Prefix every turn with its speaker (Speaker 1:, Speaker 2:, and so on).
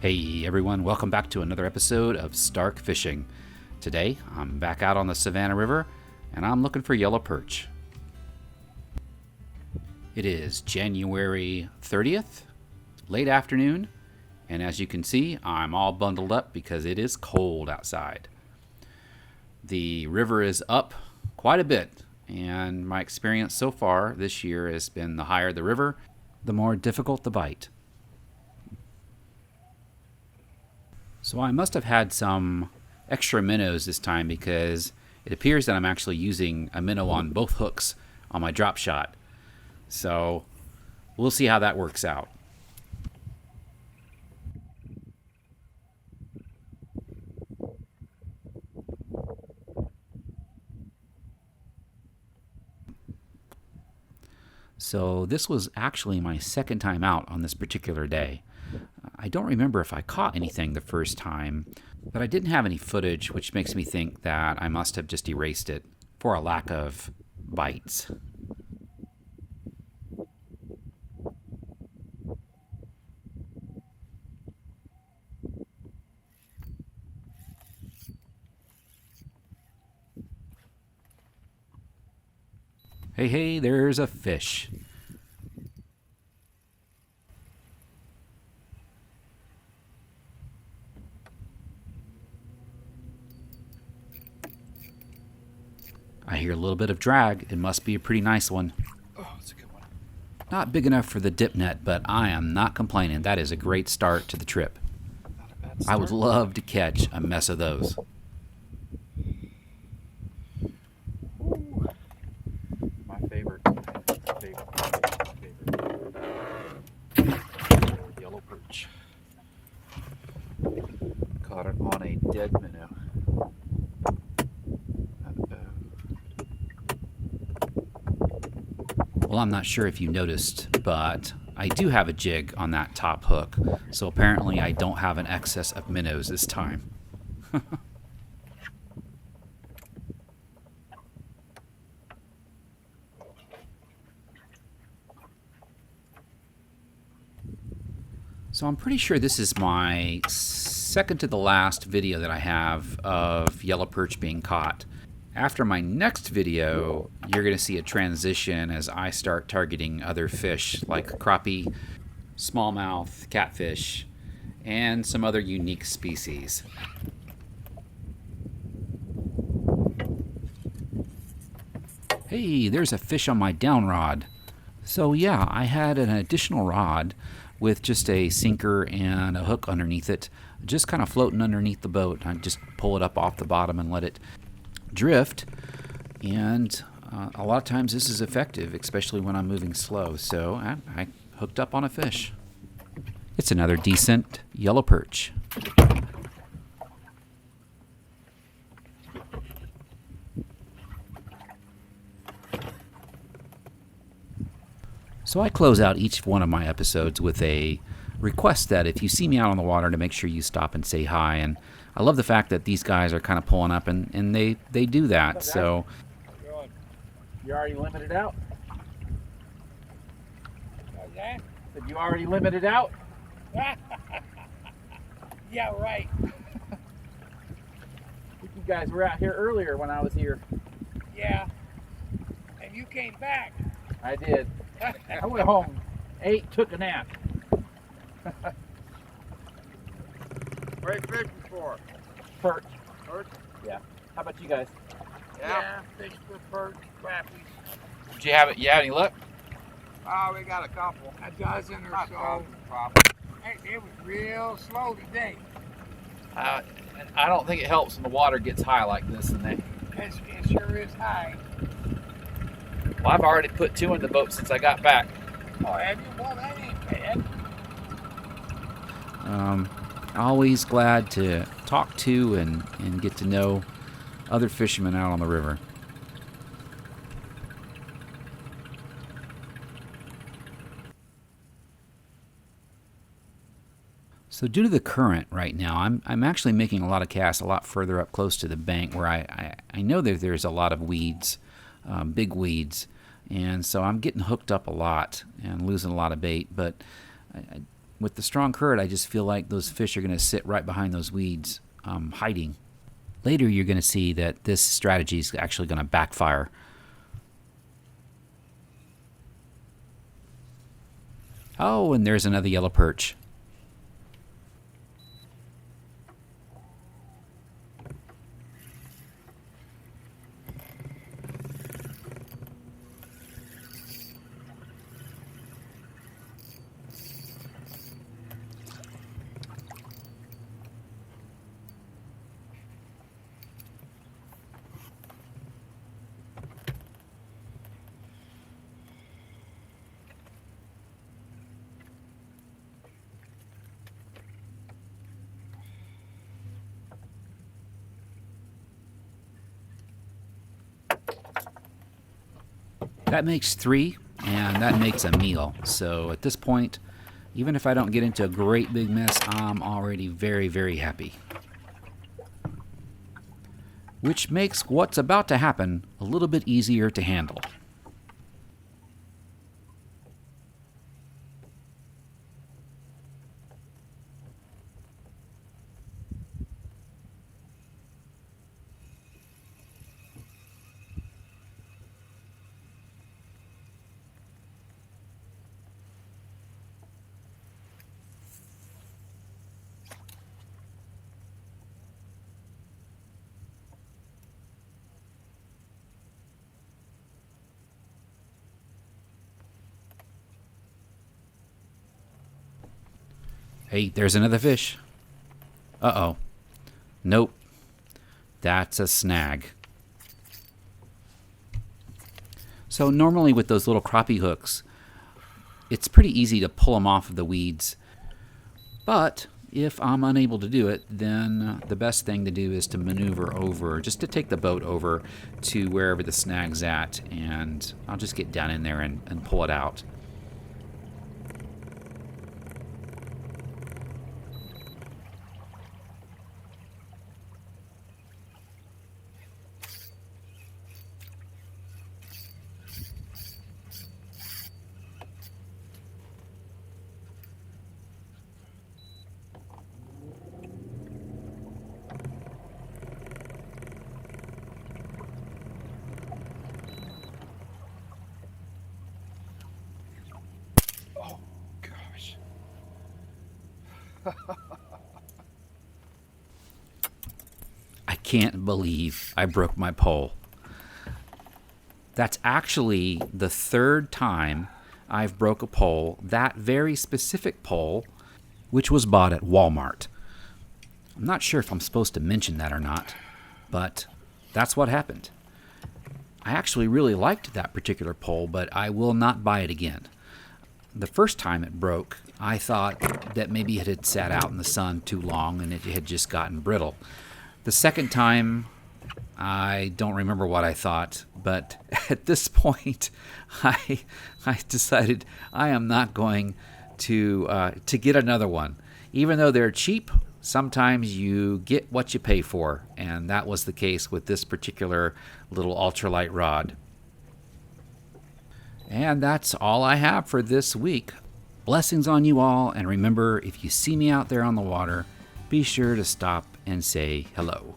Speaker 1: Hey everyone, welcome back to another episode of Stark Fishing. Today, I'm back out on the Savannah River, and I'm looking for yellow perch. It is January 30th, late afternoon, and as you can see, I'm all bundled up because it is cold outside. The river is up quite a bit, and my experience so far this year has been the higher the river, the more difficult the bite. So I must have had some extra minnows this time because it appears that I'm actually using a minnow on both hooks on my drop shot. So we'll see how that works out. So this was actually my second time out on this particular day. I don't remember if I caught anything the first time, but I didn't have any footage, which makes me think that I must have just erased it for a lack of bites. Hey, there's a fish. I hear a little bit of drag. It must be a pretty nice one.
Speaker 2: Oh, that's a good one.
Speaker 1: Not big enough for the dip net, but I am not complaining. That is a great start to the trip.
Speaker 2: Not a bad
Speaker 1: I
Speaker 2: start.
Speaker 1: would love to catch a mess of those.
Speaker 2: Ooh. My favorite. Yellow perch. Caught it on a dead minnow.
Speaker 1: Well, I'm not sure if you noticed, but I do have a jig on that top hook, so apparently I don't have an excess of minnows this time. So I'm pretty sure this is my second to the last video that I have of yellow perch being caught. After my next video, you're going to see a transition as I start targeting other fish like crappie, smallmouth, catfish, and some other unique species. Hey, there's a fish on my down rod. So yeah, I had an additional rod with just a sinker and a hook underneath it, just kind of floating underneath the boat. I just pull it up off the bottom and let it drift, and a lot of times this is effective, especially when I'm moving slow. So I hooked up on a fish. It's another decent yellow perch. So I close out each one of my episodes with a request that if you see me out on the water, to make sure you stop and say hi. And I love the fact that these guys are kind of pulling up, and they do that. So
Speaker 2: You already limited out?
Speaker 3: What's that?
Speaker 2: Said you already limited out?
Speaker 3: Yeah, right.
Speaker 2: You guys were out here earlier when I was here.
Speaker 3: Yeah. And you came back.
Speaker 2: I did. I went home, ate, took a nap.
Speaker 4: What are you fishing for?
Speaker 2: Perch.
Speaker 4: Perch?
Speaker 2: Yeah. How about you guys?
Speaker 3: Yeah, fish for perch, crappies,
Speaker 2: Did you have it? You have any luck?
Speaker 4: Oh, we got a couple.
Speaker 3: a dozen or
Speaker 4: Not
Speaker 3: so.
Speaker 4: problem.
Speaker 3: Hey, it was real slow today.
Speaker 2: And I don't think it helps when the water gets high like this. And they.
Speaker 3: It sure is high.
Speaker 2: Well, I've already put 2 in the boat since I got back.
Speaker 3: Oh, have you? Well, that ain't bad.
Speaker 1: Always glad to talk to and get to know other fishermen out on the river. So due to the current right now, I'm actually making a lot of casts a lot further up close to the bank where I know that there's a lot of weeds, big weeds, and so I'm getting hooked up a lot and losing a lot of bait. But with the strong current, I just feel like those fish are going to sit right behind those weeds, hiding. Later, you're going to see that this strategy is actually going to backfire. Oh, and there's another yellow perch. That makes 3, and that makes a meal. So at this point, even if I don't get into a great big mess, I'm already very, very happy. Which makes what's about to happen a little bit easier to handle. Hey, there's another fish. Uh-oh. Nope. That's a snag. So normally with those little crappie hooks, it's pretty easy to pull them off of the weeds. But if I'm unable to do it, then the best thing to do is to maneuver over, just to take the boat over to wherever the snag's at, and I'll just get down in there and pull it out. I can't believe I broke my pole. That's actually the 3rd time I've broke a pole, that very specific pole, which was bought at Walmart. I'm not sure if I'm supposed to mention that or not, but that's what happened. I actually really liked that particular pole, but I will not buy it again. The first time it broke, I thought that maybe it had sat out in the sun too long and it had just gotten brittle. The second time, I don't remember what I thought, but at this point, I decided I am not going to get another one. Even though they're cheap, sometimes you get what you pay for, and that was the case with this particular little ultralight rod. And that's all I have for this week. Blessings on you all, and remember, if you see me out there on the water, be sure to stop and say hello.